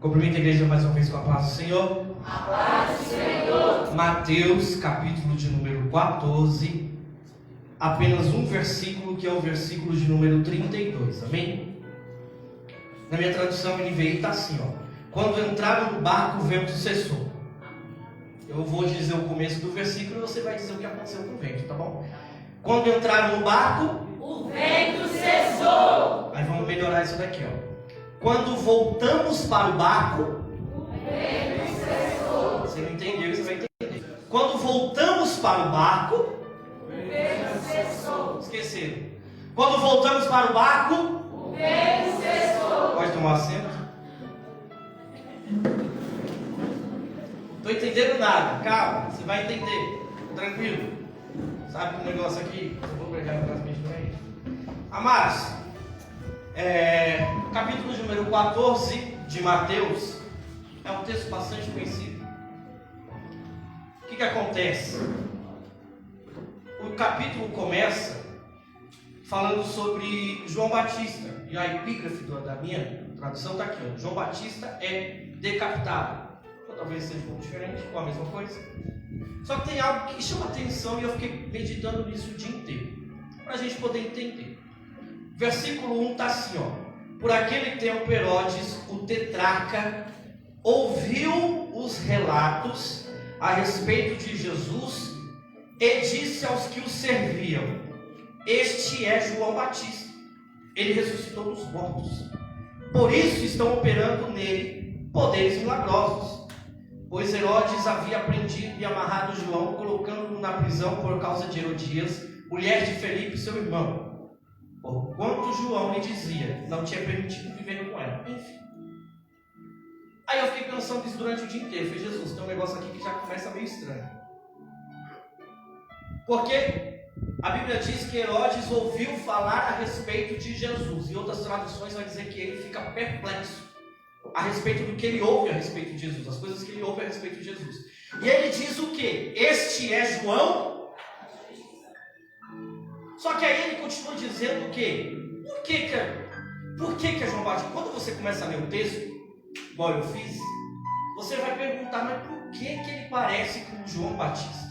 Cumprimento a igreja mais uma vez com a paz do Senhor. A paz do Senhor. Mateus, capítulo de número 14. Apenas um versículo, que é o versículo de número 32. Amém? Na minha tradução NVI está assim, ó. Quando entraram no barco, o vento cessou. Eu vou dizer o começo do versículo e você vai dizer o que aconteceu com o vento, tá bom? Quando entraram no barco, o vento cessou. Aí vamos melhorar isso daqui, ó. Quando voltamos para o barco, o vento cessou. Você não entendeu, você vai entender. Quando voltamos para o barco, o vento cessou. Esqueceram. Quando voltamos para o barco, o vento cessou. Pode tomar assento. Estou entendendo nada. Calma, você vai entender. Tranquilo. Sabe que o negócio aqui, eu vou pregar no casamento também. Amados, capítulo número 14 de Mateus é um texto bastante conhecido. O que acontece? O capítulo começa falando sobre João Batista, e a epígrafe da minha tradução está aqui, ó. João Batista é decapitado. Ou talvez seja um pouco diferente, ou a mesma coisa. Só que tem algo que chama atenção e eu fiquei meditando nisso o dia inteiro, para a gente poder entender. Versículo 1 está assim, ó. Por aquele tempo Herodes, o tetrarca, ouviu os relatos a respeito de Jesus e disse aos que o serviam: este é João Batista, ele ressuscitou dos mortos, por isso estão operando nele poderes milagrosos. Pois Herodes havia prendido e amarrado João, colocando-o na prisão por causa de Herodias, mulher de Felipe, seu irmão, porquanto João lhe dizia, não tinha permitido viver com ela. Enfim. Aí eu fiquei pensando nisso durante o dia inteiro. Falei, Jesus, tem um negócio aqui que já começa meio estranho. Porque a Bíblia diz que Herodes ouviu falar a respeito de Jesus. Em outras traduções vai dizer que ele fica perplexo a respeito do que ele ouve a respeito de Jesus, as coisas que ele ouve a respeito de Jesus. E ele diz o quê? Este é João. Só que aí ele continua dizendo o quê? Por que é João Batista? Quando você começa a ler o texto, igual eu fiz, você vai perguntar, mas por que ele parece com João Batista?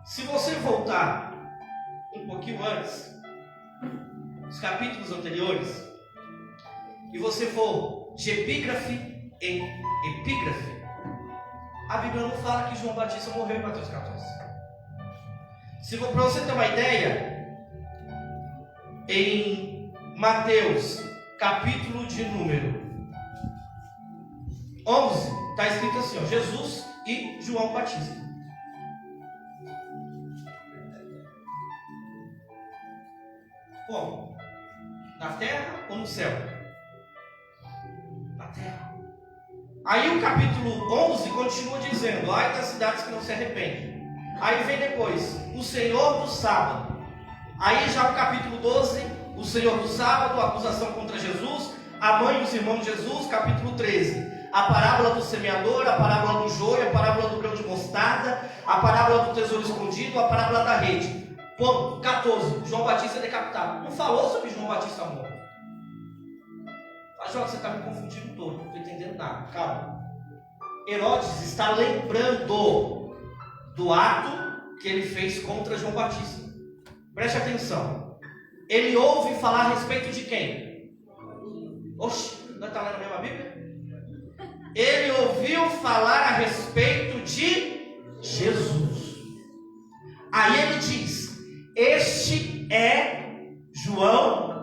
Se você voltar um pouquinho antes, os capítulos anteriores, e você for de epígrafe em epígrafe, a Bíblia não fala que João Batista morreu em Mateus 14. Para você ter uma ideia, em Mateus, capítulo de número 11, está escrito assim, ó, Jesus e João Batista. Como? Na terra ou no céu? Na terra. Aí o capítulo 11 continua dizendo: ai das cidades que não se arrependem. Aí vem depois, o Senhor do sábado. Aí já o capítulo 12, o Senhor do sábado, a acusação contra Jesus, a mãe e os irmãos de Jesus. Capítulo 13, a parábola do semeador, a parábola do joio, a parábola do grão de mostarda, a parábola do tesouro escondido, a parábola da rede. Ponto. 14, João Batista é decapitado. Não falou sobre João Batista morto. João, você está me confundindo todo, não estou entendendo nada. Calma. Herodes está lembrando do ato que ele fez contra João Batista. Preste atenção. Ele ouve falar a respeito de quem? Oxe, não está lendo a mesma Bíblia? Ele ouviu falar a respeito de Jesus. Aí ele diz: este é João.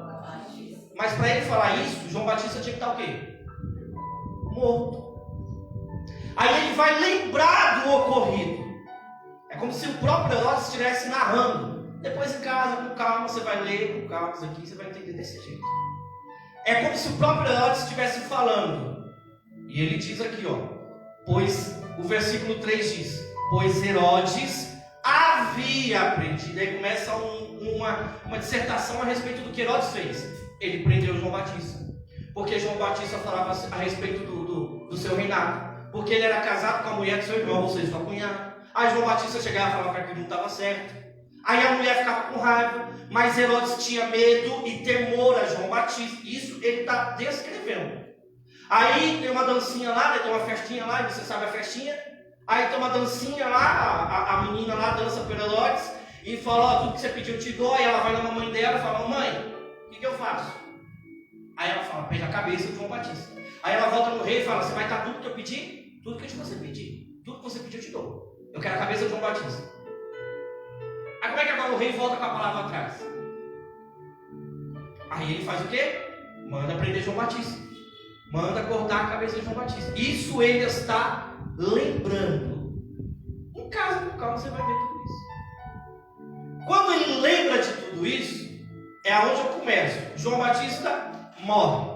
Mas para ele falar isso, João Batista tinha que estar o quê? Morto. Aí ele vai lembrar do ocorrido. É como se o próprio Herodes estivesse narrando. Depois em casa, com calma, você vai ler, com calma isso aqui, você vai entender desse jeito. É como se o próprio Herodes estivesse falando. E ele diz aqui, ó, pois, o versículo 3 diz, pois Herodes havia aprendido. Aí começa uma dissertação a respeito do que Herodes fez. Ele prendeu João Batista, porque João Batista falava a respeito do seu reinado, porque ele era casado com a mulher do seu irmão, ou seja, sua cunhada. Aí João Batista chegava e falava que aquilo não estava certo. Aí a mulher ficava com raiva, mas Herodes tinha medo e temor a João Batista. Isso ele está descrevendo. Aí tem uma dancinha lá, né? Tem uma festinha lá, e você sabe a festinha. Aí tem uma dancinha lá, a menina lá dança por Herodes e fala, ó, tudo que você pediu eu te dou. Aí ela vai na mamãe dela e fala, mãe, o que eu faço? Aí ela fala, pede a cabeça de João Batista. Aí ela volta no rei e fala, você vai dar tudo que eu pedi? Tudo que você pedir. Tudo que você pedir eu te dou. Eu quero a cabeça de João Batista. Aí como é que agora o rei volta com a palavra atrás? Aí ele faz o quê? Manda prender João Batista. Manda cortar a cabeça de João Batista. Isso ele está lembrando. Em casa, com calma, você vai ver tudo isso. Quando ele lembra de tudo isso, é aonde eu começo. João Batista morre.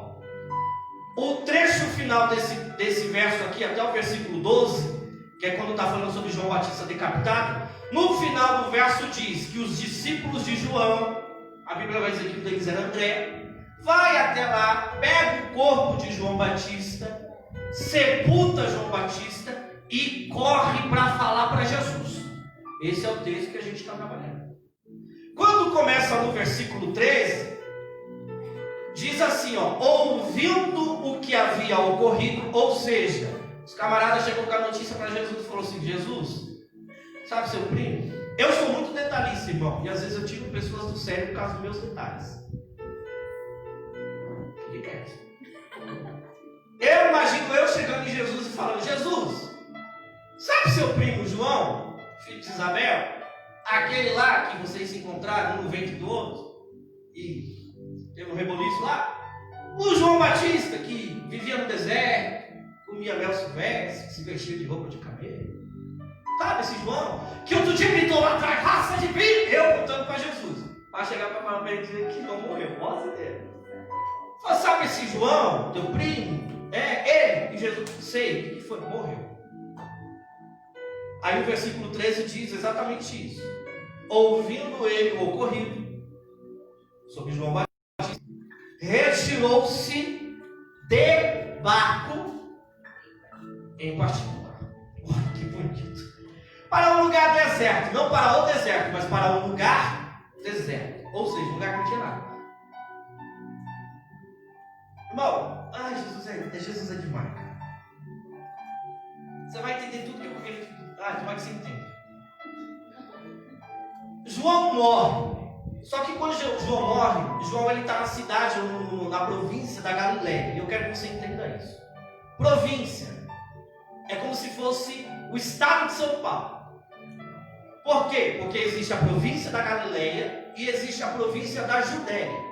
O trecho final desse verso aqui, até o versículo 12, que é quando está falando sobre João Batista decapitado, no final do verso diz que os discípulos de João, a Bíblia vai dizer que um deles era André, vai até lá, pega o corpo de João Batista, sepulta João Batista e corre para falar para Jesus. Esse é o texto que a gente está trabalhando. Quando começa no versículo 13, diz assim, ó, ouvindo o que havia ocorrido, ou seja, os camaradas chegam com a notícia para Jesus e falaram assim, Jesus, sabe seu primo? Eu sou muito detalhista, irmão, e às vezes eu tiro pessoas do sério por causa dos meus detalhes. Eu imagino eu chegando em Jesus e falando, Jesus, sabe seu primo João, filho de Isabel, aquele lá que vocês se encontraram um no ventre do outro, e teve um reboliço lá? O João Batista, que vivia no deserto, comia mel silvestre, se vestia de roupa de camelo. Sabe esse João? Que outro dia gritou lá atrás, raça de primo, eu contando para Jesus. Para chegar para ele dizer que não morreu, posso ter. Fala, sabe esse João, teu primo? É ele. E Jesus, sei, o que foi? Morreu. Aí o versículo 13 diz exatamente isso. Ouvindo ele o ocorrido sobre João Batista, retirou-se de barco em particular. Olha que bonito. Para um lugar deserto, não para o deserto, mas para um lugar deserto. Ou seja, um lugar que não tinha nada. Irmão, Jesus é demais, cara. Você vai entender tudo que eu quero. Tomara que você entenda. João morre. Só que quando João morre, João ele está na cidade, na província da Galileia. E eu quero que você entenda isso. Província é como se fosse o estado de São Paulo. Por quê? Porque existe a província da Galileia e existe a província da Judéia.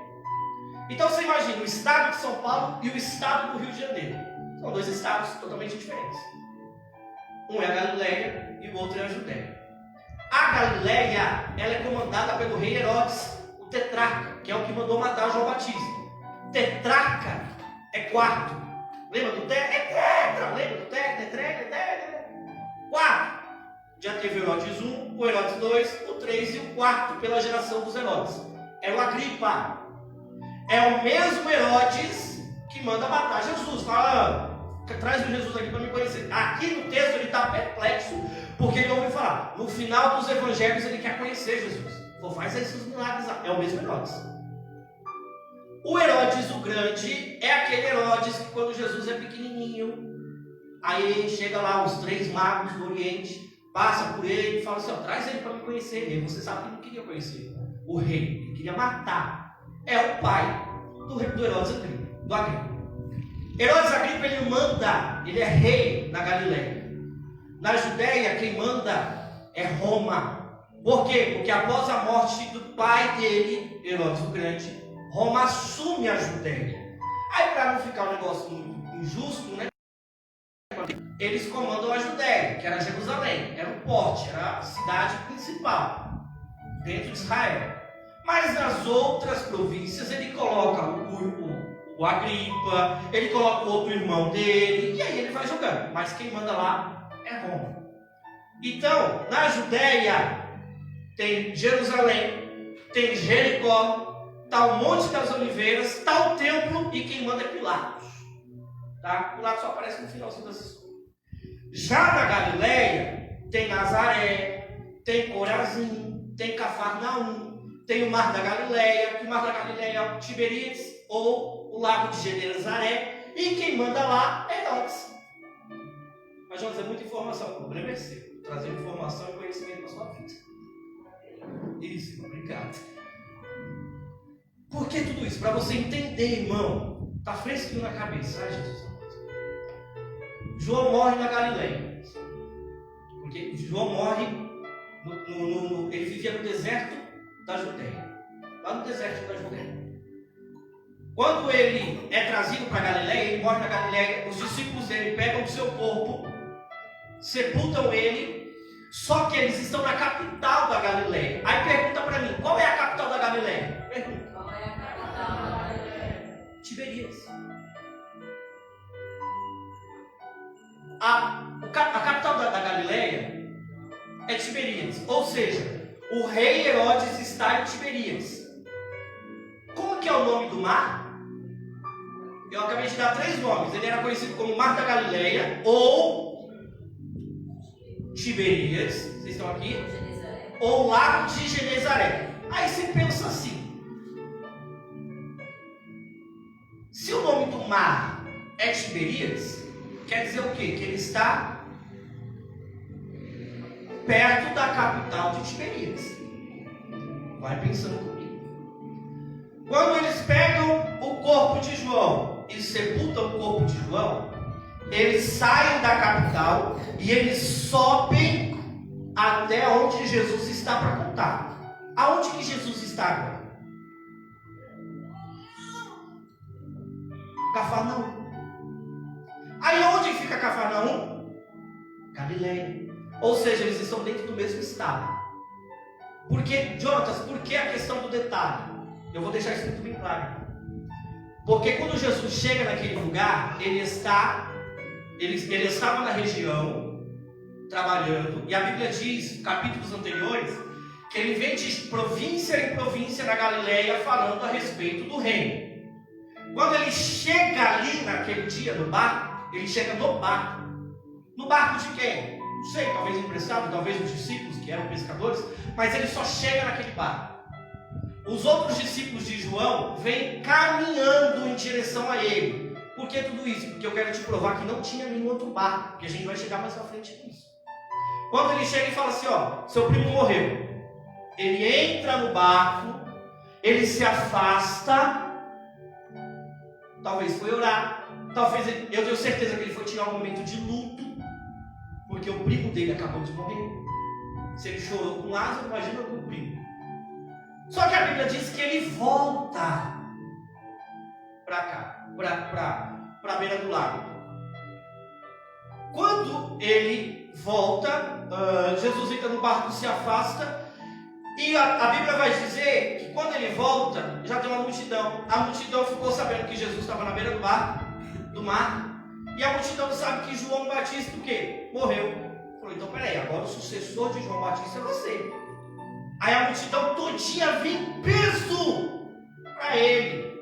Então você imagina o estado de São Paulo e o estado do Rio de Janeiro. São dois estados totalmente diferentes. Um é a Galileia e o outro é a Judéia. A Galileia, ela é comandada pelo rei Herodes, o tetrarca, que é o que mandou matar João Batista. Tetrarca é quarto. Lembra do tetra? Lembra do tetra? Quatro. Já teve o Herodes 1, o Herodes 2, o 3 e o quarto pela geração dos Herodes. Era o Agripa. É o mesmo Herodes que manda matar Jesus. Fala, traz o Jesus aqui para me conhecer. Aqui no texto ele está perplexo, porque ele ouviu falar. No final dos evangelhos ele quer conhecer Jesus. Faz esses milagres lá. É o mesmo Herodes. O Herodes o Grande é aquele Herodes que quando Jesus é pequenininho, aí chega lá os 3 magos do Oriente, passa por ele e fala assim, traz ele para me conhecer. E você sabe que ele não queria conhecer o rei, ele queria matar. É o pai do Herodes Agripa, do Agripa. Herodes Agripa ele manda, ele é rei na Galileia. Na Judéia quem manda é Roma. Por quê? Porque após a morte do pai dele, Herodes o Grande, Roma assume a Judéia. Aí para não ficar um negócio muito injusto, né? Eles comandam a Judéia, que era Jerusalém, era o porte, era a cidade principal dentro de Israel. Mas nas outras províncias ele coloca o Agripa, ele coloca o outro irmão dele, e aí ele vai jogando. Mas quem manda lá é Roma. Então, na Judéia tem Jerusalém, tem Jericó, está o Monte das Oliveiras, está o templo e quem manda é Pilatos. Tá? Pilatos só aparece no finalzinho das histórias. Já na Galileia tem Nazaré, tem Corazim, tem Cafarnaum, tem o Mar da Galileia, que o Mar da Galileia é o Tiberíades ou o Lago de Genezaré, E quem manda lá é Herodes. Mas, Jonas, é muita informação. O problema é seu. Trazer informação e conhecimento para sua vida. Isso, obrigado. Por que tudo isso? Para você entender, irmão. Está fresquinho na cabeça. Ai, Jesus amado. João morre na Galileia. Porque João morre, ele vivia no deserto da Judéia. Lá no deserto da Judéia. Quando ele é trazido para Galileia, ele morre na Galileia, os discípulos dele pegam o seu corpo, sepultam ele, só que eles estão na capital da Galileia. Aí pergunta para mim, qual é a capital da Galileia? Pergunta. Qual é a capital da Galileia? Tiberíades. A capital da Galileia é Tiberíades, ou seja, o rei Herodes está em Tiberíades. Como que é o nome do mar? Eu acabei de dar 3 nomes. Ele era conhecido como Mar da Galileia ou Tiberíades, vocês estão aqui? Ou Lago de Genezaré. Aí você pensa assim: se o nome do mar é Tiberíades, quer dizer o quê? Que ele está perto da capital de Tiberíades. Vai pensando comigo. Quando eles pegam o corpo de João e sepultam o corpo de João, eles saem da capital e eles sobem até onde Jesus está para contar. Aonde que Jesus está agora? Cafarnaum. Aí onde fica Cafarnaum? Galileia. Ou seja, eles estão dentro do mesmo estado. Porque, Jonatas, por que a questão do detalhe? Eu vou deixar isso muito bem claro. Porque quando Jesus chega naquele lugar, ele estava na região, trabalhando, e a Bíblia diz, capítulos anteriores, que ele vem de província em província na Galileia falando a respeito do reino. Quando ele chega ali naquele dia no barco, ele chega no barco. No barco de quem? Não sei, talvez emprestado, talvez dos discípulos que eram pescadores, mas ele só chega naquele barco. Os outros discípulos de João vêm caminhando em direção a ele. Por que tudo isso? Porque eu quero te provar que não tinha nenhum outro barco, porque a gente vai chegar mais pra frente nisso. Quando ele chega e fala assim, ó, seu primo morreu. Ele entra no barco, ele se afasta, talvez foi orar, talvez eu tenho certeza que ele foi tirar um momento de luto, porque o primo dele acabou de morrer. Se ele chorou com Lázaro, imagina com o primo. Só que a Bíblia diz que ele volta para cá, para a beira do lago. Quando ele volta, Jesus entra no barco, se afasta, e a Bíblia vai dizer que quando ele volta, já tem uma multidão. A multidão ficou sabendo que Jesus estava na beira do barco, do mar, e a multidão sabe que João Batista o quê? Morreu. Falou, então peraí, agora o sucessor de João Batista é você. Aí a multidão todinha vem peso para ele.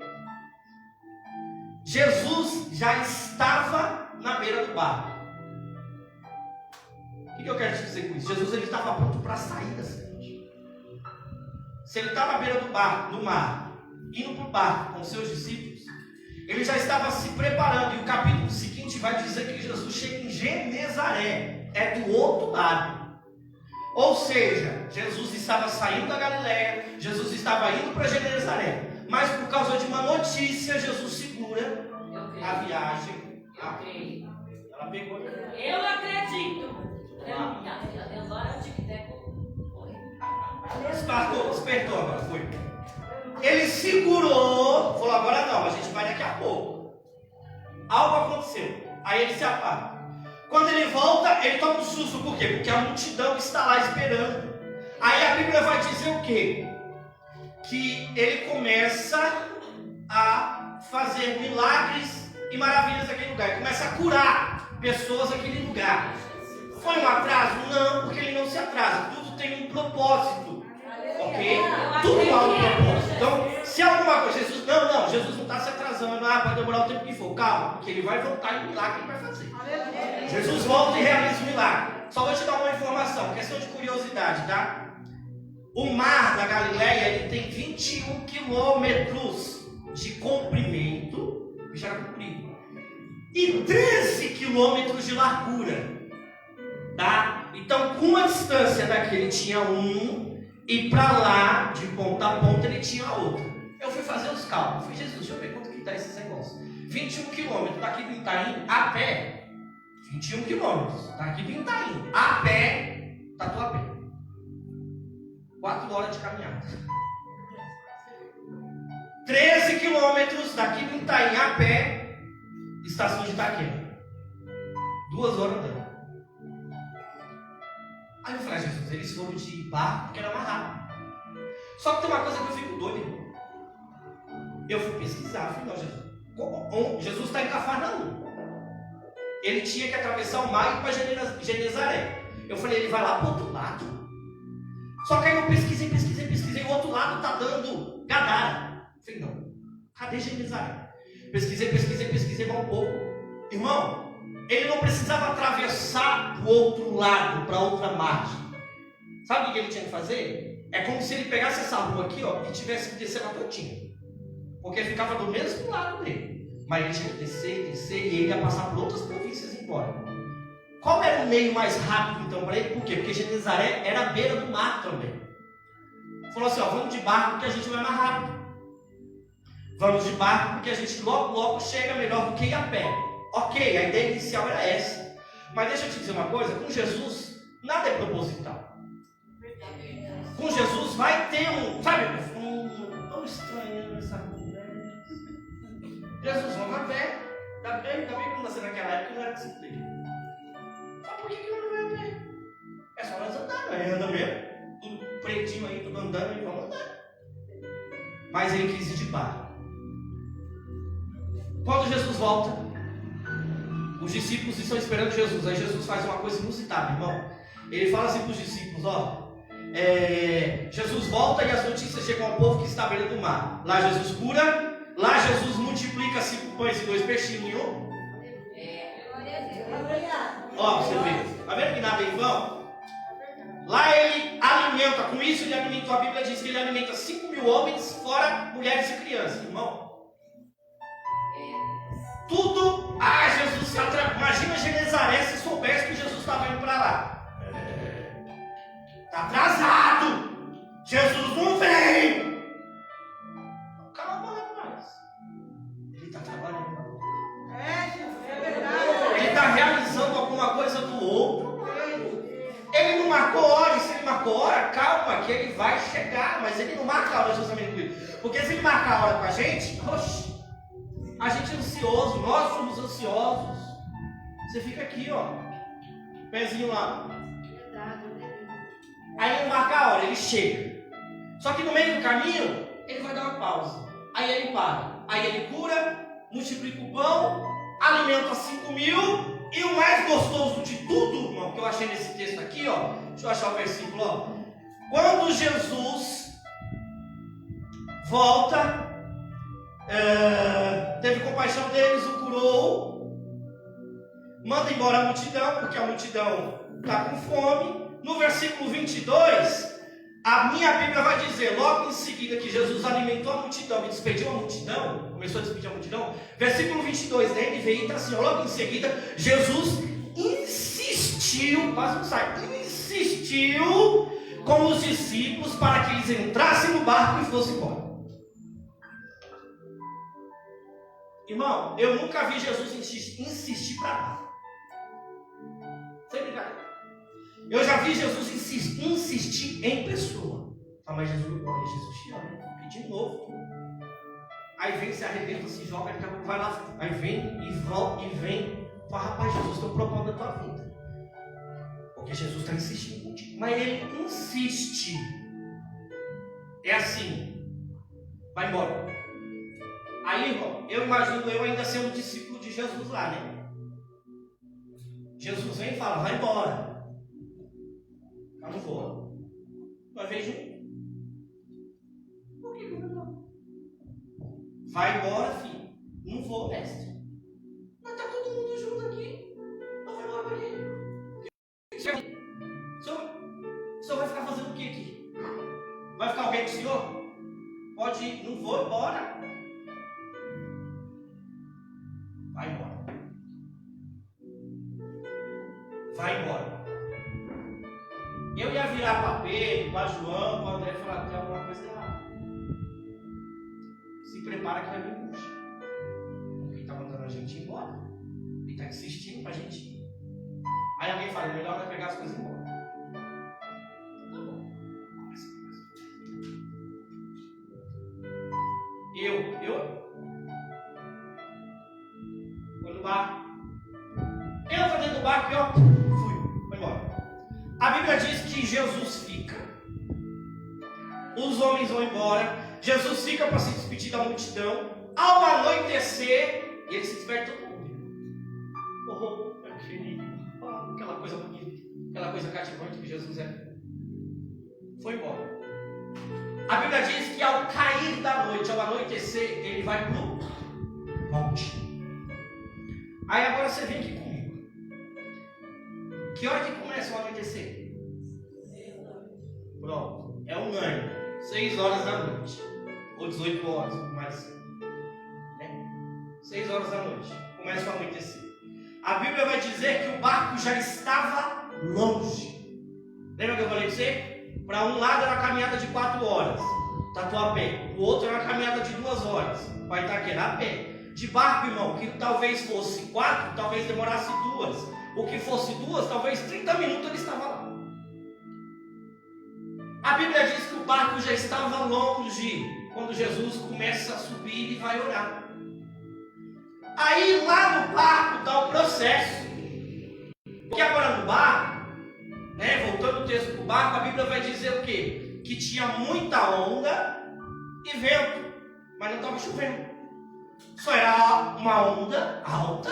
Jesus já estava na beira do barco. O que eu quero te dizer com isso? Jesus ele estava pronto para sair da cidade. Se ele estava à beira do barco, do mar, indo para o barco com seus discípulos, ele já estava se preparando. E o capítulo seguinte vai dizer que Jesus chega em Genezaré, é do outro lado. Ou seja, Jesus estava saindo da Galileia, Jesus estava indo para Genezaré, mas por causa de uma notícia, Jesus segura a viagem. Ela pegou. Eu acredito. Despertou agora, foi. Ele segurou, falou, agora não, a gente vai daqui a pouco. Algo aconteceu, aí ele se apaga. Quando ele volta, ele toma um susto. Por quê? Porque a multidão está lá esperando. Aí a Bíblia vai dizer o quê? Que ele começa a fazer milagres e maravilhas naquele lugar. Ele começa a curar pessoas naquele lugar. Foi um atraso? Não, porque ele não se atrasa. Tudo tem um propósito. Ok? Tudo há um propósito. Então, se alguma coisa, Jesus não está se atrasando. Pode demorar o tempo que for. Calma, porque ele vai voltar e o milagre ele vai fazer. Jesus volta e realiza o milagre. Só vou te dar uma informação, questão de curiosidade, tá? O mar da Galileia ele tem 21 quilômetros de comprimento, já é comprido, e 13 quilômetros de largura. Tá? Então, com a distância daqui ele tinha um, e para lá, de ponta a ponta, ele tinha outra. Eu fui fazer os cálculos. Falei, Jesus, deixa eu ver quanto que dá esses negócios. 21 quilômetros daqui do Itaim a pé. 21 quilômetros daqui do Itaim a pé, Tatuapé. 4 horas de caminhada. 13 quilômetros daqui do Itaim a pé, estação de Itaquera. 2 horas andando. Aí eu falei, Jesus, eles foram de barco porque era mais rápido. Só que tem uma coisa que eu fico doido, irmão. Eu fui pesquisar, falei, não, Jesus está em Cafarnaum. Ele tinha que atravessar o mar e ir para Genezaré. Eu falei, ele vai lá para o outro lado. Só que aí eu pesquisei, o outro lado está dando Gadara. Eu falei, não, cadê Genezaré? Pesquisei mais um pouco. Irmão, ele não precisava atravessar o outro lado, para outra margem. Sabe o que ele tinha que fazer? É como se ele pegasse essa rua aqui, ó, e tivesse que descer na pontinha. Porque ficava do mesmo lado dele. Mas ele tinha que descer, e ele ia passar por outras províncias e ir embora. Qual era o meio mais rápido então para ele? Por quê? Porque Genezaré era à beira do mar também. Falou assim, ó, vamos de barco porque a gente vai mais rápido. Vamos de barco porque a gente logo chega melhor do que ir a pé. Ok, a ideia inicial era essa. Mas deixa eu te dizer uma coisa, com Jesus, nada é proposital. Com Jesus vai ter tão estranho essa conversa. Jesus, vamos a pé. Ainda bem que eu nasci naquela época não era disciplina. Mas por que não vai a pé? É só nós andar, não é? Anda mesmo. Tudo pretinho aí, tudo andando e vamos andar. Mas ele quis ir de barco. Quando Jesus volta, os discípulos estão esperando Jesus. Aí Jesus faz uma coisa inusitada, irmão. Ele fala assim para os discípulos, ó. Jesus volta e as notícias chegam ao povo que está à beira do mar. Lá Jesus cura, lá Jesus multiplica 5 pães e 2 peixinhos. Ó, você vê. Tá vendo que nada é em vão? Lá ele alimenta, com isso ele alimentou, a Bíblia diz que ele alimenta 5.000 homens, fora mulheres e crianças, irmão. Tudo, Jesus se atrapalha. Imagina Genezaré se soubesse que Jesus estava indo para lá. Está atrasado. Jesus não vem. Calma, rapaz. Ele está trabalhando. É verdade. Ele está realizando alguma coisa do outro. Ele não marcou hora, e se ele marcou hora, calma, que ele vai chegar. Mas ele não marca a hora justamente comigo. Porque se ele marcar a hora com a gente, oxe, a gente é ansioso, nós somos ansiosos. Você fica aqui, ó, pezinho lá. Aí ele marca a hora, ele chega. Só que no meio do caminho, ele vai dar uma pausa. Aí ele para. Aí ele cura, multiplica o pão, alimenta 5.000. E o mais gostoso de tudo, irmão, que eu achei nesse texto aqui, ó. Deixa eu achar o versículo, ó. Quando Jesus volta, teve compaixão deles, o curou, manda embora a multidão, porque a multidão está com fome. No versículo 22, a minha Bíblia vai dizer, logo em seguida que Jesus alimentou a multidão e despediu a multidão, começou a despedir a multidão, versículo 22 da NVI está assim, ó, logo em seguida, Jesus insistiu, quase não sai, insistiu com os discípulos para que eles entrassem no barco e fossem embora. Irmão, eu nunca vi Jesus insistir para nada. Sem brincadeira. Eu já vi Jesus insistir em pessoa. Mas Jesus te ama, vou pedir de novo. Aí vem, se arrebenta, se joga, daqui a pouco vai lá. Aí vem e volta e vem. Fala, rapaz, Jesus, tem um propósito da tua vida. Porque Jesus está insistindo contigo. Mas ele insiste. É assim. Vai embora. Aí, irmão, eu imagino eu ainda sendo discípulo de Jesus lá, né? Jesus vem e fala, vai embora. Eu não vou. Mas vem junto. Por que não vou? Vai embora, filho. Não vou, mestre. Mas tá todo mundo junto aqui. Não vai embora pra quê? O senhor vai ficar fazendo o que aqui? Vai ficar alguém com o senhor? Pode ir. Não vou embora. Vai embora. vai embora. Eu ia virar para Pedro, para João, para André e falar: tem alguma coisa errada. Se prepara que vai vir bucha. Porque está mandando a gente ir embora. Ele está insistindo para a gente ir. Aí alguém fala: melhor não pegar as coisas e ir embora. Tá bom. Eu vou no barco. Entra dentro do barco e ó, fui embora. A Bíblia diz que Jesus fica. Os homens vão embora. Jesus fica para se despedir da multidão. Ao anoitecer, e ele se despede todo mundo. Oh, meu querido. Oh, aquela coisa bonita. Aquela coisa cativante que Jesus é. Foi embora. A Bíblia diz que ao cair da noite, ao anoitecer, ele vai para o monte. Aí agora você vem aqui comigo. Que hora que começa o anoitecer? Pronto. É um ganho. 6 horas da noite. Ou 18 horas, mais. 6 horas da noite. Começa o anoitecer. A Bíblia vai dizer que o barco já estava longe. Lembra que eu falei para você? Para um lado era uma caminhada de 4 horas, Tatuapé. O outro era uma caminhada de 2 horas, para Itaquera, a pé. De barco, irmão, que talvez fosse 4, talvez demorasse 2. O que fosse 2, talvez 30 minutos ele estava lá. A Bíblia diz que o barco já estava longe, quando Jesus começa a subir e vai orar. Aí lá no barco está o processo. Porque agora no barco, voltando o texto para o barco, a Bíblia vai dizer o quê? Que tinha muita onda e vento, mas não estava chovendo. Só era uma onda alta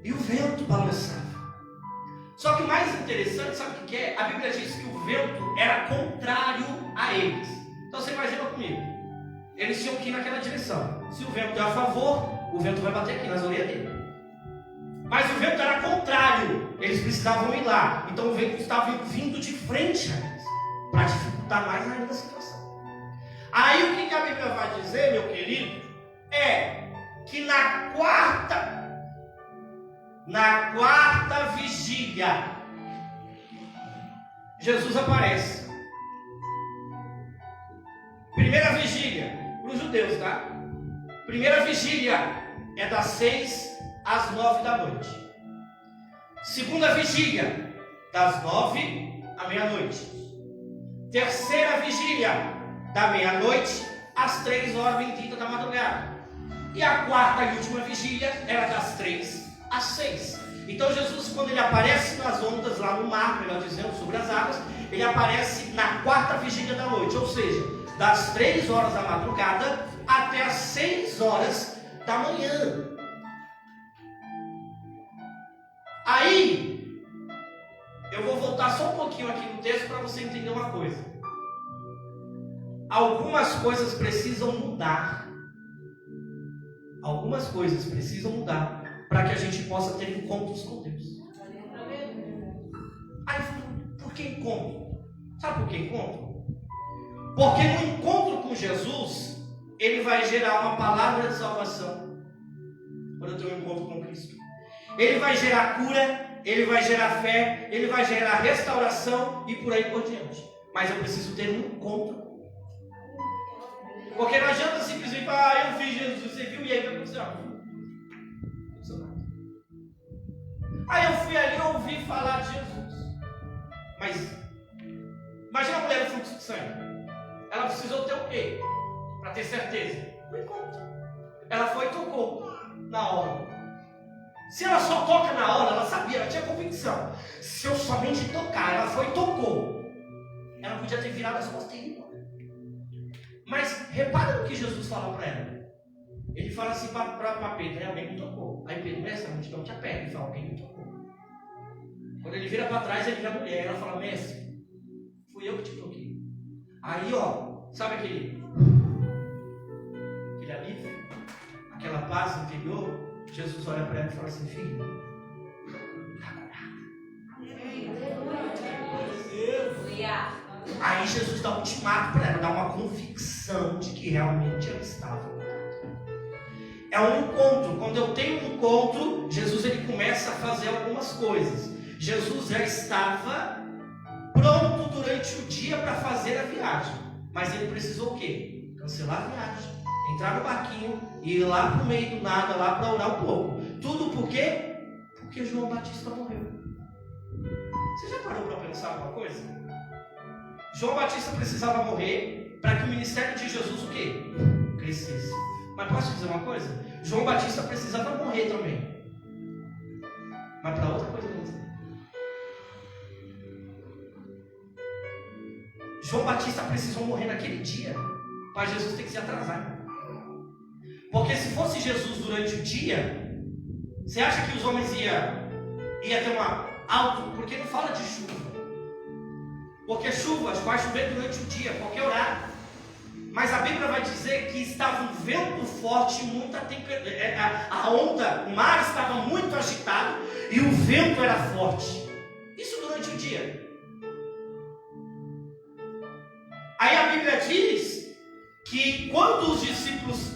e o vento balançava. Só que o mais interessante, sabe o que é? A Bíblia diz que o vento era contrário a eles. Então você imagina comigo, eles tinham que ir naquela direção. Se o vento é a favor, o vento vai bater aqui nas orelhas dele. Mas o vento era contrário, eles precisavam ir lá. Então o vento estava vindo de frente a eles, para dificultar mais ainda a situação. Aí o que a Bíblia vai dizer, meu querido, é que na quarta vigília, Jesus aparece. Primeira vigília, para os judeus, tá? Primeira vigília é das 6 às 9 da noite. Segunda vigília, das 9 à meia-noite. Terceira vigília, da meia-noite às 3h30 da madrugada. E a quarta e última vigília era das 3 às 6. Então Jesus, quando ele aparece nas ondas lá no mar, melhor dizendo, sobre as águas, ele aparece na quarta vigília da noite, ou seja, das 3 horas da madrugada até as 6 horas da manhã. Aí, eu vou voltar só um pouquinho aqui no texto para você entender uma coisa. Algumas coisas precisam mudar. Algumas coisas precisam mudar para que a gente possa ter encontros com Deus. Aí, por que encontro? Sabe por que encontro? Porque no encontro com Jesus, ele vai gerar uma palavra de salvação. Quando eu tenho um encontro com Cristo, ele vai gerar cura, ele vai gerar fé, ele vai gerar restauração e por aí por diante. Mas eu preciso ter um encontro. Porque não adianta simplesmente falar: eu vi Jesus, você viu? E aí vai acontecer algo. Aí eu fui ali e ouvi falar de Jesus. Mas imagina a mulher do fluxo de sangue. Ela precisou ter o quê? Para ter certeza? O encontro. Ela foi e tocou na hora. Se ela só toca na hora, ela sabia, ela tinha convicção. Se eu somente tocar, ela foi e tocou. Ela podia ter virado as costas e ido embora. Mas repara no que Jesus fala para ela. Ele fala assim para Pedro: alguém me tocou. Aí Pedro: mestre, a multidão te apega. Ele fala: alguém me tocou. Quando ele vira para trás, ele vê a mulher. Ela fala: mestre, fui eu que te toquei. Aí sabe aquele alívio, aquela paz interior? Jesus olha para ela e fala assim: filha, está curada. Aí Jesus dá um ultimato para ela, dá uma convicção de que realmente ela estava curada. É um encontro. Quando eu tenho um encontro, Jesus ele começa a fazer algumas coisas. Jesus já estava pronto durante o dia para fazer a viagem. Mas ele precisou o quê? Cancelar a viagem, entrar no barquinho e ir lá para o meio do nada, lá para orar um pouco. Tudo por quê? Porque João Batista morreu. Você já parou para pensar uma coisa? João Batista precisava morrer para que o ministério de Jesus o quê? Crescesse. Mas posso dizer uma coisa? João Batista precisava morrer também. Mas para outra coisa não. João Batista precisou morrer naquele dia para Jesus ter que se atrasar. Porque se fosse Jesus durante o dia, você acha que os homens ia ter uma alto? Porque não fala de chuva. Porque chuvas vai chover durante o dia, qualquer horário. Mas a Bíblia vai dizer que estava um vento forte, muita a onda, o mar estava muito agitado e o vento era forte. Isso durante o dia. Aí a Bíblia diz que quando os discípulos,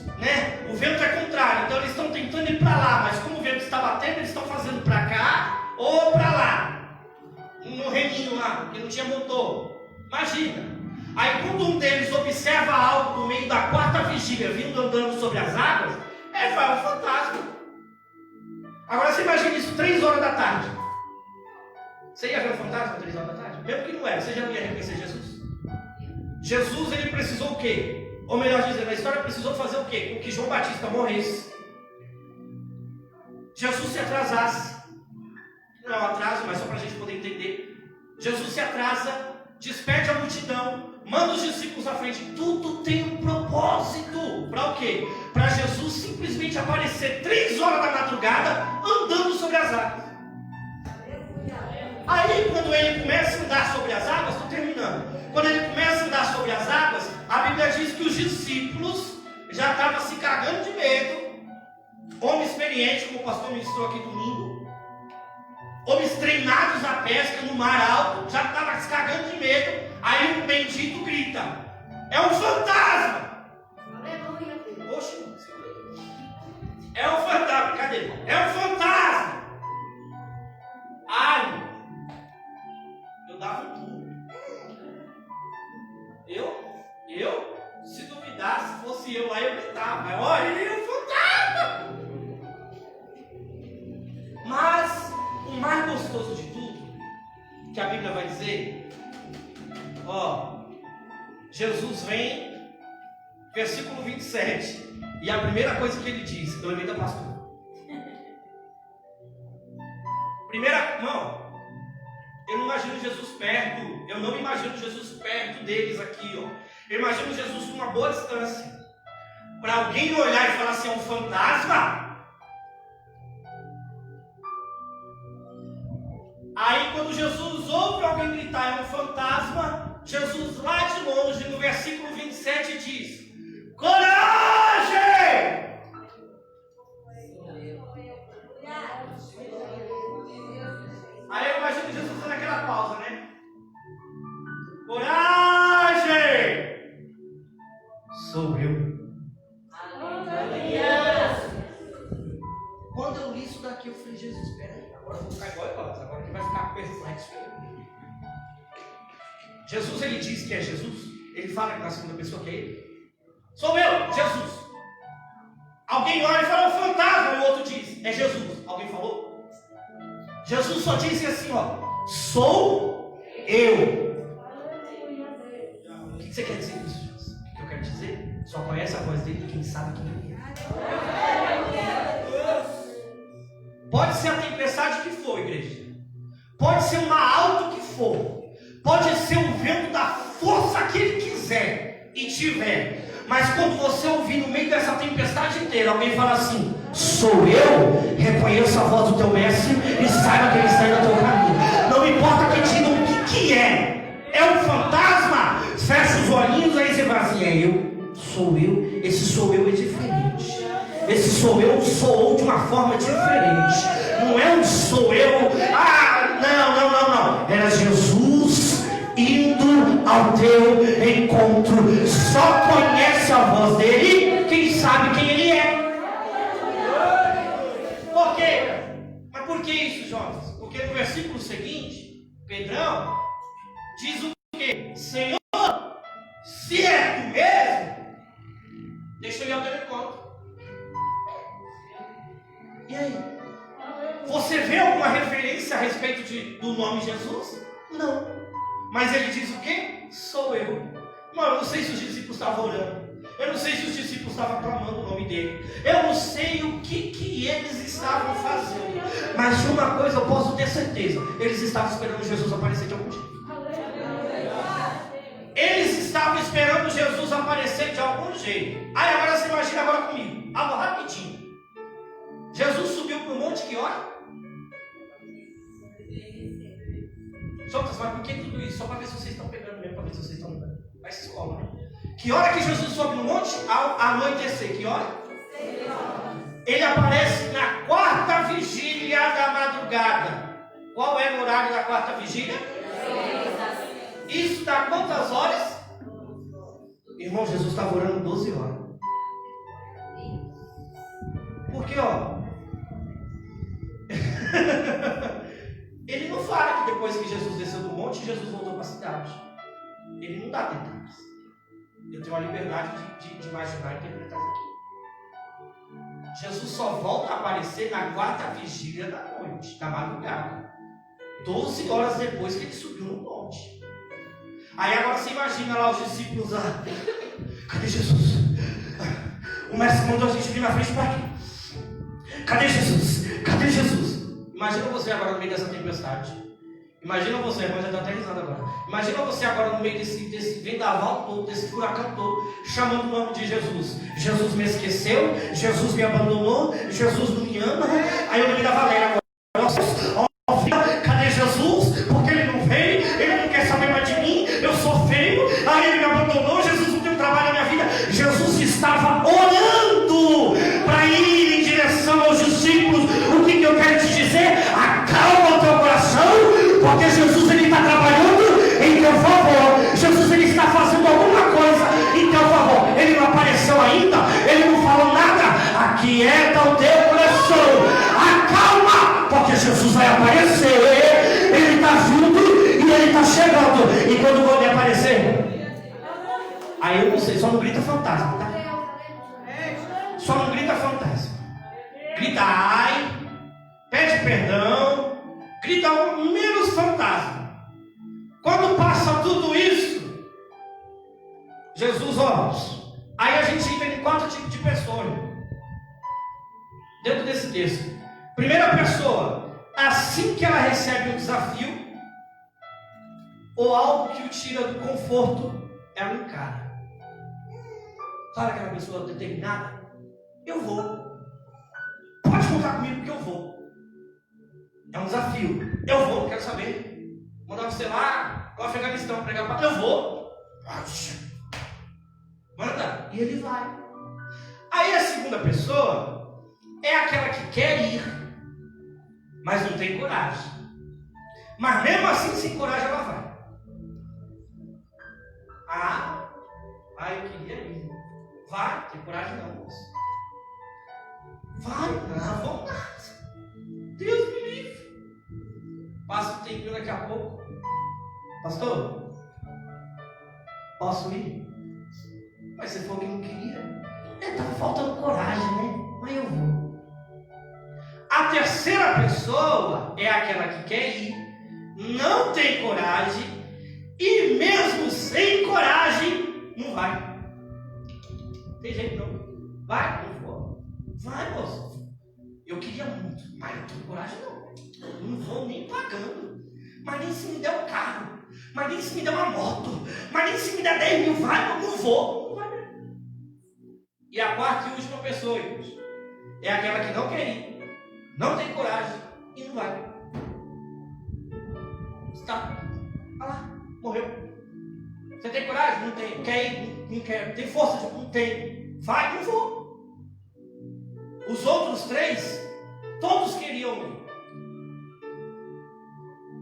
o vento é contrário, então eles estão tentando ir para lá, mas como o vento está batendo, eles estão fazendo para cá ou para lá, no reminho lá, que não tinha motor. Imagina. Aí quando um deles observa algo no meio da quarta vigília, vindo andando sobre as águas, ele fala, é um fantasma. Agora você imagina isso 3 horas da tarde. Você ia ver um fantasma 3 horas da tarde? Mesmo que não era, você já não ia reconhecer Jesus? Jesus, ele precisou o quê? Ou melhor dizendo, a história precisou fazer o quê? Com que João Batista morresse. Jesus se atrasasse. Não é um atraso, mas só para a gente poder entender. Jesus se atrasa, despede a multidão, manda os discípulos à frente. Tudo tem um propósito. Para o quê? Para Jesus simplesmente aparecer 3 horas da madrugada andando sobre as águas. Aí quando ele começa a andar sobre as águas, estou terminando. Quando ele começa a andar sobre as águas, a Bíblia diz que os discípulos já estavam se cagando de medo. Homem experiente, como o pastor ministrou aqui domingo, homens treinados na pesca no mar alto, já estavam se cagando de medo. Aí um bendito grita, é um fantasma. Oxe, é um fantasma, cadê? É um fantasma. Ai, eu dava um pulo. Eu, se duvidasse, se fosse eu lá, eu gritava. Mas olha, ele é um fantasma. Mas o mais gostoso de tudo, que a Bíblia vai dizer, Jesus vem, versículo 27, e a primeira coisa que ele diz, eu lembrei da pastora. Irmão, eu não imagino Jesus perto, eu não imagino Jesus perto deles aqui, Eu imagino Jesus numa boa distância. Para alguém olhar e falar assim, é um fantasma. Aí quando Jesus ouve alguém gritar, é um fantasma, Jesus lá de longe, no versículo 27 diz, coragem! Aí eu imagino Jesus fazendo aquela pausa, né? Coragem! Sou eu. Quando eu li isso daqui, eu falei, Jesus, espera aí, agora eu vou ficar igual Herodes, agora ele vai ficar perplexo. Jesus, ele diz que é Jesus, ele fala na segunda pessoa que é ele. Sou eu, Jesus. Alguém olha e fala, é um fantasma, e o outro diz, é Jesus. Alguém falou? Jesus só disse assim, sou eu. O que você quer dizer com isso, Jesus? O que eu quero dizer? Só conhece a voz dele quem sabe quem ele é. Pode ser a tempestade que for, igreja. Pode ser uma alta que for. Pode ser o vento da força que ele quiser e tiver. Mas quando você ouvir no meio dessa tempestade inteira, alguém fala assim, sou eu, reconheça a voz do teu mestre e saiba que ele está no teu caminho. Não importa que digam o que é. É um fantasma? Fecha os olhinhos, aí você fala assim, é eu, sou eu. Esse sou eu é diferente. Esse sou eu soou de uma forma diferente. Não é um sou eu, não. Era Jesus indo ao teu encontro. Só conhece a voz dele quem sabe quem ele é. Por quê? Mas por que isso, jovens? Porque no versículo seguinte, Pedrão diz o quê? Senhor, se é tu mesmo, deixa eu ir ao teu encontro. E aí? Você vê alguma referência a respeito do nome Jesus? Não. Mas ele diz o quê? Sou eu. Mano, eu não sei se os discípulos estavam orando. Eu não sei se os discípulos estavam clamando o nome dele. Eu não sei o que eles estavam fazendo. Mas de uma coisa eu posso ter certeza. Eles estavam esperando Jesus aparecer de algum jeito. Eles estavam esperando Jesus aparecer de algum jeito. Aí agora você imagina agora comigo. Algo rapidinho. Jesus subiu para o monte que hora? Mas por que tudo isso? Só para ver se vocês estão pegando mesmo, para ver se vocês estão lembrando. Vai se escola, né? Que hora que Jesus sobe no monte? Ao anoitecer. Que hora? Ele aparece na quarta vigília da madrugada. Qual é o horário da quarta vigília? Isso dá quantas horas? Irmão, Jesus estava orando 12 horas. Porque, ó, ele não fala que depois que Jesus desceu do monte, Jesus voltou para a cidade. Ele não dá detalhes. Eu tenho a liberdade de imaginar e interpretar isso aqui. Jesus só volta a aparecer na quarta vigília da noite, da madrugada. 12 horas depois que ele subiu no monte. Aí agora você imagina lá os discípulos lá. Cadê Jesus? O mestre mandou a gente vir na frente para aqui. Cadê Jesus? Cadê Jesus? Imagina você agora no meio dessa tempestade. Imagina você, a irmã já está até risando agora. Imagina você agora no meio desse vendaval todo, desse furacão todo, chamando o nome de Jesus. Jesus me esqueceu, Jesus me abandonou, Jesus não me ama. Aí eu me da Valéria agora. Cadê Jesus? Porque ele não veio, ele não quer saber mais de mim, eu sou feio, aí ele me abandonou, Jesus não tem um trabalho na minha vida. Jesus estava orando para ir em direção aos discípulos. O que eu quero te dizer? Acalma o teu coração, porque Jesus ele está trabalhando em teu favor. Jesus ele está fazendo alguma coisa em teu favor. Ele não apareceu ainda, ele não falou nada. Aquieta o teu coração, acalma, porque Jesus vai aparecer. Ele está vindo e ele está chegando. E quando ele aparecer, aí eu não sei, só não grita fantasma, tá? Só não grita fantasma. Grita ai, pede perdão, grita o menos fantasma. Quando passa tudo isso, Jesus, ó, aí a gente entra em 4 tipos de pessoas dentro desse texto. Primeira pessoa, assim que ela recebe um desafio ou algo que o tira do conforto, ela encara. Sabe aquela pessoa determinada? Eu vou. Pode contar comigo que eu vou. É um desafio. Eu vou, não quero saber. Mandar você lá no Afeganistão pregar para. Eu vou. Manda. E ele vai. Aí a segunda pessoa é aquela que quer ir, mas não tem coragem. Mas mesmo assim, sem coragem, ela vai. Eu queria ir. Vai, tem coragem não, moço. Vai, não, vamos lá. Deus me livre. Passa um tempinho daqui a pouco. Pastor, posso ir? Mas você falou que não queria. Estava faltando coragem, né? Mas eu vou. A terceira pessoa é aquela que quer ir, não tem coragem, e mesmo sem coragem, não vai. Tem jeito não. Vai, não vou. Vai, moço. Eu queria muito, mas não tenho coragem não. Não vou nem pagando. Mas nem se me der um carro. Mas nem se me der uma moto. Mas nem se me der 10 mil, vai, eu não vou. Não vai mesmo. E a quarta e última pessoa, irmãos, é aquela que não quer ir, não tem coragem e não vai. Está. Olha lá, morreu. Você tem coragem? Não tem. Quer ir? Não quer. Tem força? Não tem. Vai? Não vou. Os outros 3, todos queriam ir.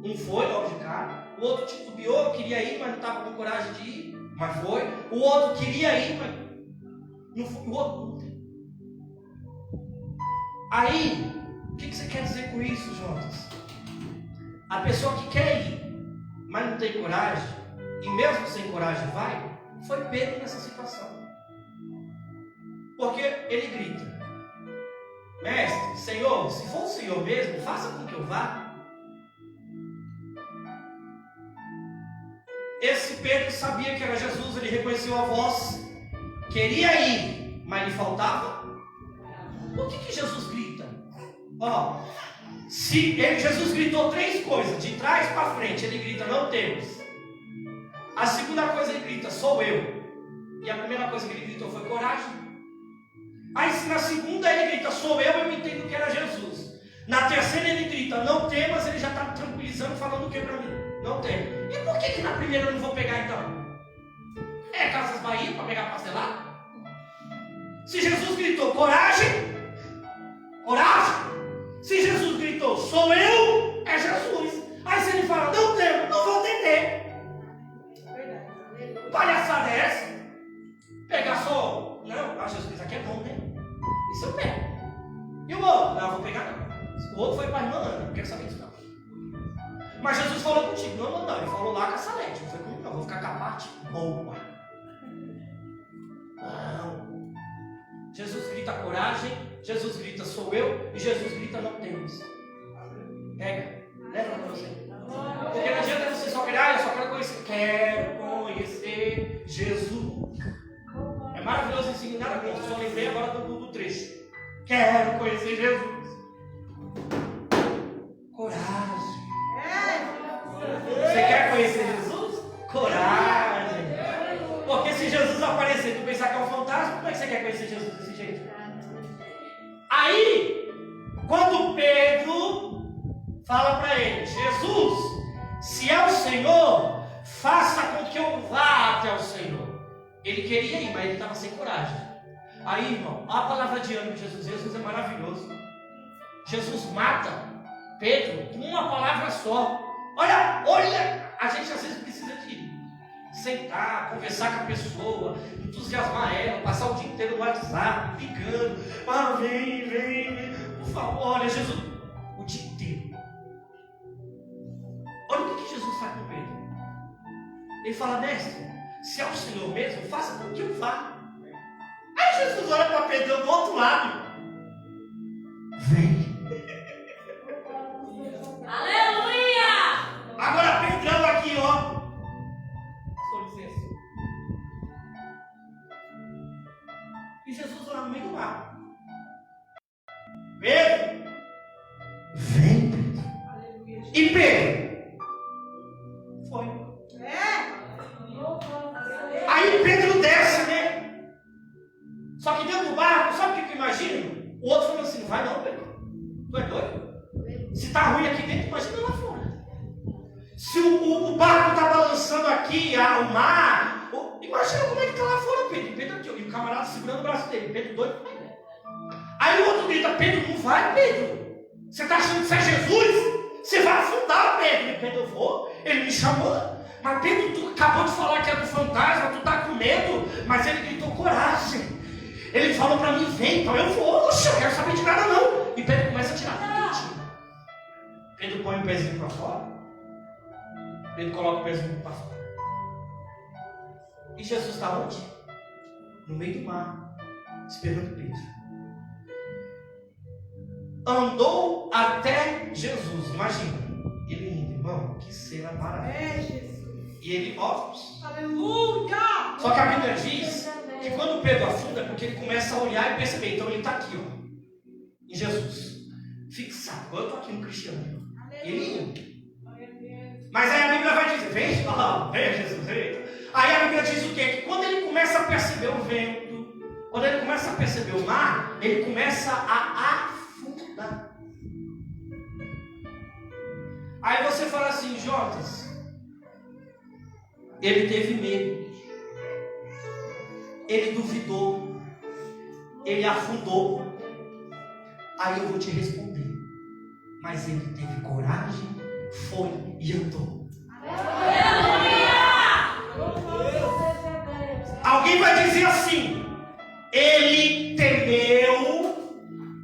Um foi logo de cara. O outro titubeou, queria ir, mas não estava com coragem de ir. Mas foi. O outro queria ir, mas não foi. O outro não tem. Aí, o que você quer dizer com isso, Jonas? A pessoa que quer ir, mas não tem coragem, e mesmo sem coragem vai, foi Pedro nessa situação. Porque ele grita: Mestre, Senhor, se for o Senhor mesmo, faça com que eu vá. Esse Pedro sabia que era Jesus, ele reconheceu a voz, queria ir, mas lhe faltava. Por que Jesus grita? Jesus gritou 3 coisas, de trás para frente, ele grita: não temos. A segunda coisa ele grita: sou eu. E a primeira coisa que ele gritou foi coragem. Aí se na segunda ele grita: sou eu entendo que era Jesus. Na terceira ele grita: não temas, ele já está tranquilizando, falando o que para mim? Não tem. E por que na primeira eu não vou pegar então? É Casas Bahia para pegar pastelado? Se Jesus gritou coragem, coragem. Se Jesus gritou sou eu, é Jesus. Aí se ele fala não temo, não vou atender. Palhaçada é essa? Pegar só. Não, Jesus, isso aqui é bom, né? Isso eu pego. E o outro? Não, eu vou pegar não. O outro foi para a irmã Ana, não quero saber disso não. Mas Jesus falou contigo, não, ele falou lá com a Salete, não foi comigo não, vou ficar com a parte boa. Não. Jesus grita coragem, Jesus grita sou eu, e Jesus grita não temos. Pega, leva para você. Porque não adianta você só querer, eu só quero conhecer. Quero conhecer Jesus. É maravilhoso ensino, nada contra, só lembrei agora do trecho. Quero conhecer Jesus. Coragem. Você quer conhecer Jesus? Coragem. Porque se Jesus aparecer e tu pensar que é um fantasma, como é que você quer conhecer Jesus desse jeito? Aí, quando Pedro fala para ele: Jesus, se é o Senhor, faça com que eu vá até o Senhor. Ele queria ir, mas ele estava sem coragem. Aí, irmão, a palavra de ânimo de Jesus. Jesus é maravilhoso. Jesus mata Pedro com uma palavra só. Olha, a gente às vezes precisa de sentar, conversar com a pessoa, entusiasmar ela, passar o dia inteiro no WhatsApp, ligando. Vem, por favor, olha, Jesus, o dia inteiro. Olha o que Jesus faz com Pedro. Ele fala: mestre, se é o Senhor mesmo, faça com que eu vá. Aí Jesus olha para Pedro do outro lado. Vem. Aleluia! Agora Pedrão aqui, ó. Com licença. E Jesus lá no meio do mar. Pedro. Vem, Pedro. E Pedro. Foi. Aí Pedro desce, né? Só que dentro do barco, sabe o que eu imagino? O outro falou assim: não vai não, Pedro. Tu é doido? Se tá ruim aqui dentro, imagina lá fora. Se o barco está balançando aqui, o mar, imagina como é que está lá fora, Pedro. Pedro aqui, e o camarada segurando o braço dele. Pedro doido. Aí o outro grita: Pedro, não vai, Pedro. Você está achando que você é Jesus? Você vai afundar, Pedro. E Pedro, eu vou. Ele me chamou. Mas Pedro, tu acabou de falar que é do fantasma, tu está com medo. Mas ele gritou coragem. Ele falou para mim: vem, então eu vou. Oxe, eu quero saber de nada não. E Pedro começa a tirar. Pedro põe o pezinho para fora. Pedro coloca o pezinho para fora. E Jesus está onde? No meio do mar, esperando Pedro. Andou até Jesus. Imagina, ele indo, irmão, que cena maravilhosa. E ele, ó, aleluia! Só que a Bíblia diz que quando Pedro afunda, é porque ele começa a olhar e perceber. Então ele está aqui, ó, em Jesus, fixado. Eu estou aqui no cristiano. Ele indo. Mas aí a Bíblia vai dizer: vem Jesus, vem. Aí a Bíblia diz o quê? Que quando ele começa a perceber o vento, quando ele começa a perceber o mar, ele começa a afundar. Aí você fala assim: Jonas, ele teve medo, ele duvidou, ele afundou. Aí eu vou te responder: mas ele teve coragem, foi e andou. Alguém vai dizer assim: ele temeu,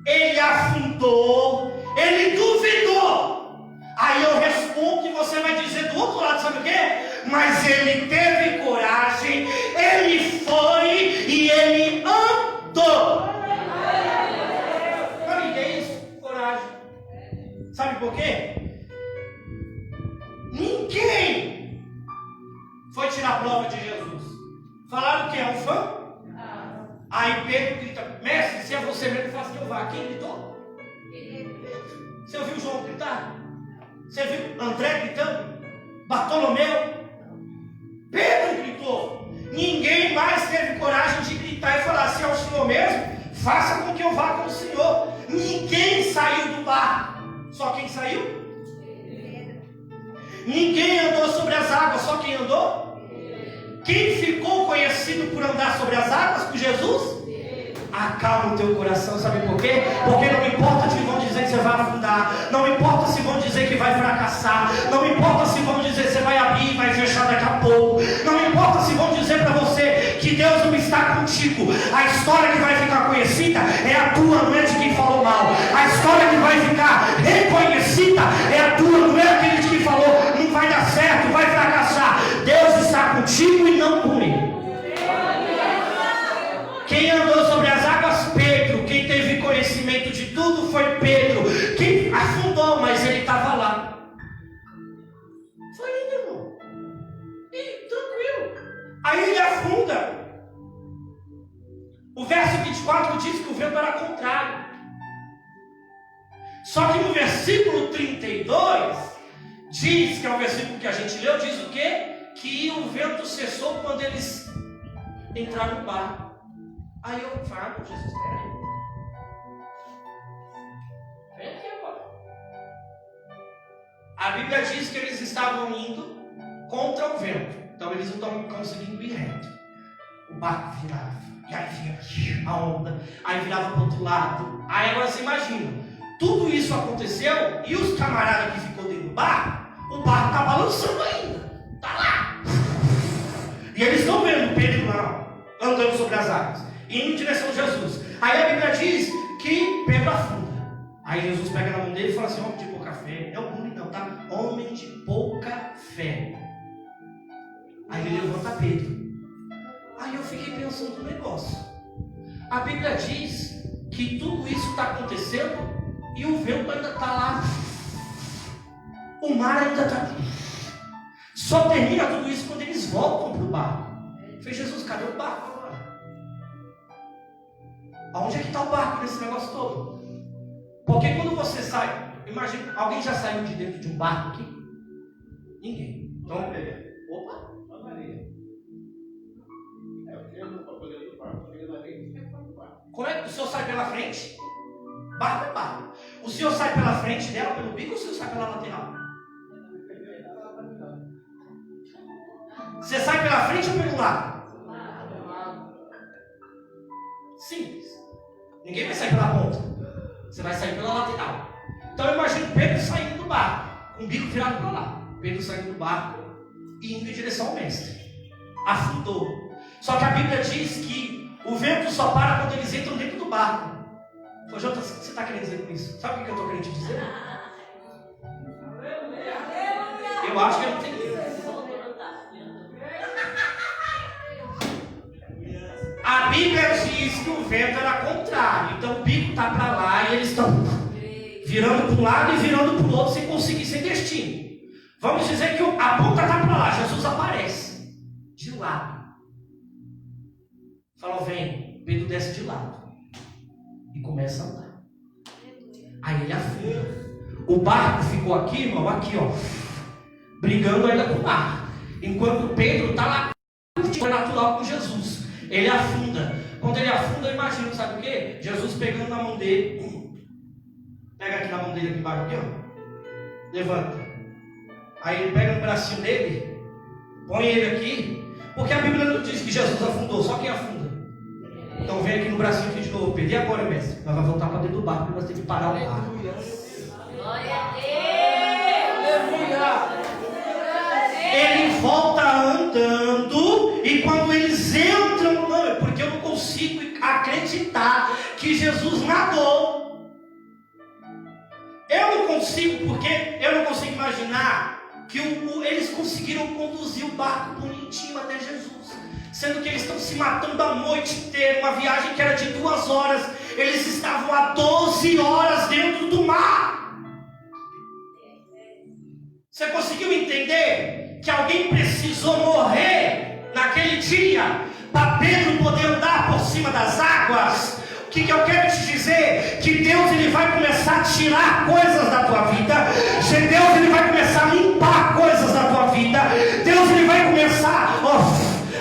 ele afundou, ele duvidou. Aí Aí eu respondo e você vai dizer do outro lado, sabe o quê? Mas ele teve coragem, ele foi e ele andou. Sabe o que é isso? Coragem. Sabe por quê? Ninguém foi tirar a prova de Jesus. Falaram que é um fã? Aí Pedro grita: mestre, se é você mesmo, faça que eu vá. Quem gritou? Você ouviu João gritar? Você viu André gritando? Bartolomeu? Pedro gritou. Ninguém mais teve coragem de gritar e falar: se é o Senhor mesmo, faça com que eu vá com o Senhor. Ninguém saiu do barco. Só quem saiu? Ninguém andou sobre as águas. Só quem andou? Quem ficou conhecido por andar sobre as águas? Por Jesus? Acalma o teu coração, sabe por quê? Porque não importa se vão dizer que você vai afundar, não importa se vão dizer que vai fracassar, não importa se vão dizer que você vai abrir e vai fechar daqui a pouco, não importa se vão dizer para você que Deus não está contigo. A história que vai ficar conhecida é a tua, não é de quem falou mal. A história que vai ficar reconhecida é a tua, não é aquele de quem falou não vai dar certo, vai fracassar. Deus está contigo e não comigo. Quem andou sobre as águas? Pedro. Quem teve conhecimento de tudo foi Pedro. Quem afundou, mas ele estava lá. Foi indo, irmão. E tranquilo. Aí ele afunda. O verso 24 diz que o vento era contrário. Só que no versículo 32 diz, que é o versículo que a gente leu, diz o quê? Que o vento cessou quando eles entraram no barco. Aí eu falo: Jesus, peraí. Vem aqui agora. A Bíblia diz que eles estavam indo contra o vento. Então eles não estão conseguindo ir reto. O barco virava. E aí vinha a onda. Aí virava para o outro lado. Aí agora você imagina. Tudo isso aconteceu e os camaradas que ficou dentro do barco, o barco está balançando ainda. Está lá. E eles estão vendo Pedro lá, andando sobre as águas, indo em direção a Jesus. Aí a Bíblia diz que Pedro afunda. Aí Jesus pega na mão dele e fala assim: homem de pouca fé. Não, homem não, tá? Homem de pouca fé. Aí ele levanta Pedro. Aí eu fiquei pensando no negócio. A Bíblia diz que tudo isso está acontecendo e o vento ainda está lá. O mar ainda está. Só termina tudo isso quando eles voltam para o barco. Eu falei: Jesus, cadê o barco agora? Aonde é que está o barco nesse negócio todo? Porque quando você sai, imagina, alguém já saiu de dentro de um barco aqui? Ninguém. Então, opa! Como é que o senhor sai pela frente? Barco é barco. O senhor sai pela frente dela, pelo bico, ou o senhor sai pela lateral? Você sai pela frente ou pelo lado? Simples. Ninguém vai sair pela ponta. Você vai sair pela lateral. Então eu imagino Pedro saindo do barco, com o bico virado para lá. Pedro saindo do barco e indo em direção ao mestre. Afundou. Só que a Bíblia diz que o vento só para quando eles entram dentro do barco. Ô Jota, o que você está querendo dizer com isso? Sabe o que eu estou querendo te dizer? Eu acho que eu não tenho. A Bíblia diz que o vento era contrário. Então o bico está para lá e eles estão virando para um lado e virando para o outro sem conseguir, sem destino. Vamos dizer que a ponta está para lá. Jesus aparece de lado. Fala: vem. Pedro desce de lado e começa a andar. Aí ele afunda. O barco ficou aqui, irmão, aqui, ó, brigando ainda com o mar. Enquanto Pedro está lá, natural com Jesus. Ele afunda. Quando ele afunda, eu imagino, sabe o quê? Jesus pegando na mão dele. Pega aqui na mão dele, aqui embaixo, aqui, ó. Levanta. Aí ele pega no bracinho dele, põe ele aqui. Porque a Bíblia não diz que Jesus afundou, só quem afunda. Então vem aqui no bracinho aqui de novo, Pedro. E agora, mestre? Nós vamos voltar para dentro do barco, nós temos que parar o barco. Glória a Deus! Ele volta andando, e quando eles entram, não, porque eu não consigo acreditar que Jesus nadou. Eu não consigo, porque eu não consigo imaginar que eles conseguiram conduzir o barco bonitinho até Jesus, sendo que eles estão se matando a noite inteira, uma viagem que era de 2 horas, eles estavam há 12 horas dentro do mar. Você conseguiu entender que alguém precisou morrer naquele dia para Pedro poder andar por cima das águas? O que eu quero te dizer? Que Deus ele vai começar a tirar coisas da tua vida. Deus ele vai começar a limpar coisas da tua vida. Deus ele vai começar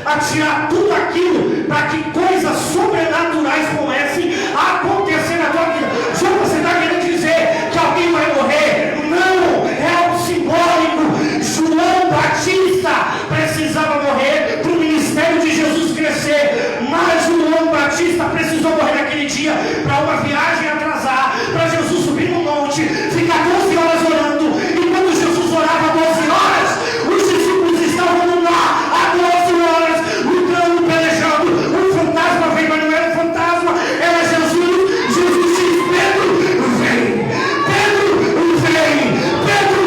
a tirar tudo aquilo para que coisas sobrenaturais comecem a acontecer na tua vida. Só você está querendo dizer que alguém vai morrer? Não, é algo simbólico. João Batista precisava morrer para o ministério de Jesus crescer, mas João Batista precisou morrer naquele dia para uma viagem atrasar, para Jesus subir no monte, ficar 12 horas orando, e quando Jesus orava 12 horas, os discípulos estavam no mar há 12 horas, lutando, pelejando. Um fantasma veio, mas não era um fantasma, era Jesus. Jesus disse: Pedro, vem! Pedro, vem! Pedro,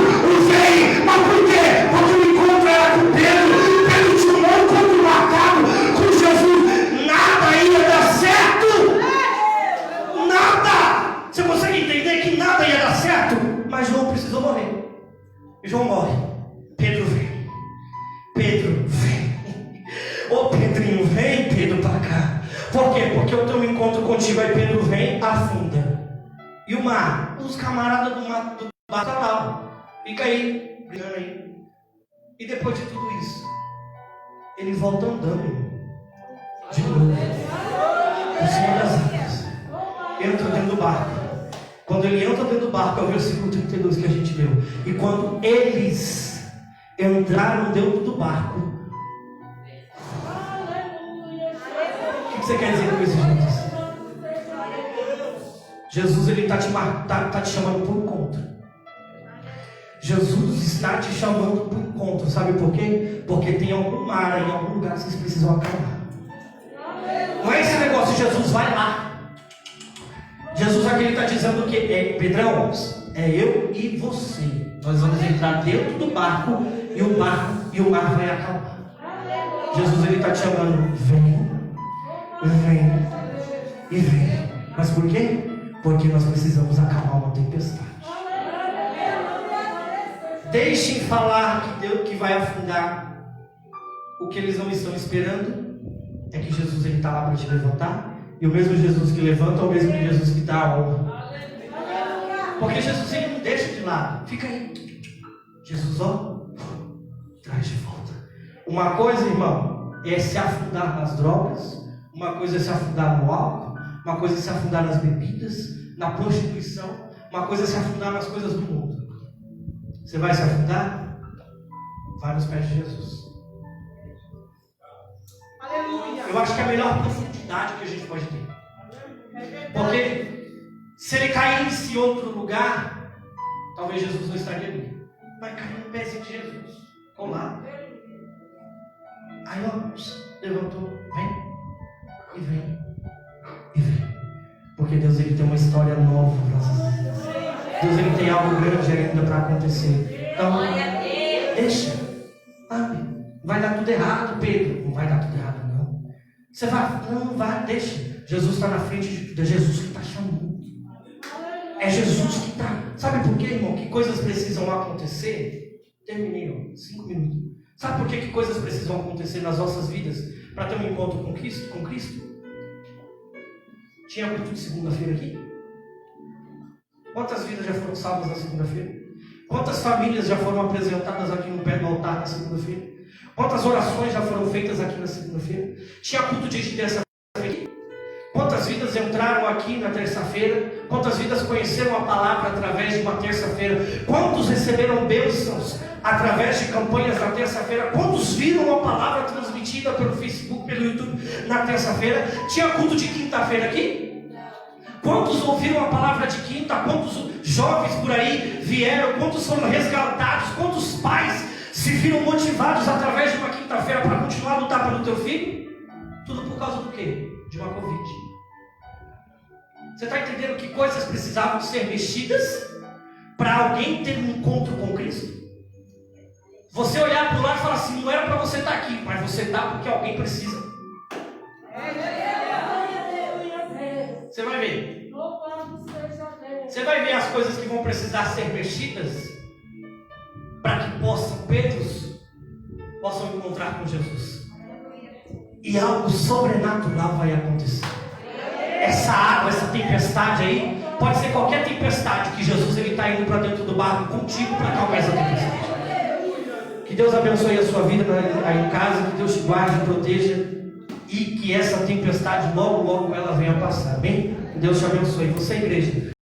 vem! Mas por quê? Porque o encontro era com Pedro. Pedro tinha um encontro marcado com Jesus. Nada ia dar certo. Nada! Você consegue entender que nada ia dar certo? Mas João precisou morrer. João morre. Pedro vem. Pedro vem. Ô Pedrinho, vem Pedro para cá. Por quê? Porque eu tenho um encontro contigo. Aí Pedro vem, afunda. E o mar? Os camaradas do mar do barco fica aí, brigando aí. E depois de tudo isso, ele volta andando de novo por cima das águas. Entra dentro do barco. Quando ele entra dentro do barco, é o versículo 32 que a gente leu. E quando eles entraram dentro do barco, o que você quer dizer com isso, gente? Jesus ele está te chamando por encontro. Jesus está te chamando por encontro. Sabe por quê? Porque tem algum mar em algum lugar que vocês precisam acalmar. Não é esse negócio, Jesus vai lá. Jesus aqui está dizendo que Pedrão, é eu e você. Nós vamos entrar dentro do barco e o mar vai acalmar. Jesus ele está te chamando, vem e vem. Mas por quê? Porque nós precisamos acalmar uma tempestade. Deixem falar que Deus que vai afundar. O que eles não estão esperando é que Jesus está lá para te levantar. E o mesmo Jesus que levanta é o mesmo Jesus que dá a honra. Porque Jesus ele não deixa de lado. Fica aí. Jesus, traz de volta. Uma coisa, irmão, é se afundar nas drogas. Uma coisa é se afundar no álcool. Uma coisa é se afundar nas bebidas, na prostituição. Uma coisa é se afundar nas coisas do mundo. Você vai se afundar? Vai nos pés de Jesus. Aleluia. Eu acho que é a melhor profundidade que a gente pode ter. Porque se ele caísse em outro lugar, talvez Jesus não estaria ali. Vai cair no pezinho de Jesus, colado. Aí levantou, vem. Porque Deus ele tem uma história nova para nós. Deus ele tem algo grande ainda para acontecer. Então, deixa, sabe? Vai dar tudo errado, Pedro. Não vai dar tudo errado, não. Você não vai, deixa. Jesus está na frente de tudo. É Jesus que está chamando. É Jesus que está. Sabe por quê, irmão? Que coisas precisam acontecer? Terminei, 5 minutos. Sabe por que coisas precisam acontecer nas nossas vidas para ter um encontro com Cristo? Tinha culto de segunda-feira aqui? Quantas vidas já foram salvas na segunda-feira? Quantas famílias já foram apresentadas aqui no pé do altar na segunda-feira? Quantas orações já foram feitas aqui na segunda-feira? Tinha culto de terça-feira aqui? Quantas vidas entraram aqui na terça-feira? Quantas vidas conheceram a palavra através de uma terça-feira? Quantos receberam bênçãos através de campanhas na terça-feira? Quantos viram a palavra transmitida pelo Facebook, pelo YouTube na terça-feira? Tinha culto de quinta-feira aqui? Quantos ouviram a palavra de quinta? Quantos jovens por aí vieram? Quantos foram resgatados? Quantos pais se viram motivados através de uma quinta-feira para continuar a lutar pelo teu filho? Tudo por causa do quê? De uma Covid. Você está entendendo que coisas precisavam ser mexidas para alguém ter um encontro com Cristo? Você olhar para o lado e falar assim, não era para você estar aqui, mas você está porque alguém precisa. Você vai ver. Você vai ver as coisas que vão precisar ser mexidas para que Pedros possam encontrar com Jesus. E algo sobrenatural vai acontecer. Essa água, essa tempestade aí, pode ser qualquer tempestade que Jesus está indo para dentro do barco contigo para acalmar essa tempestade. Que Deus abençoe a sua vida aí em casa, que Deus te guarde, proteja e que essa tempestade logo ela venha passar. Amém? Que Deus te abençoe. Você, igreja.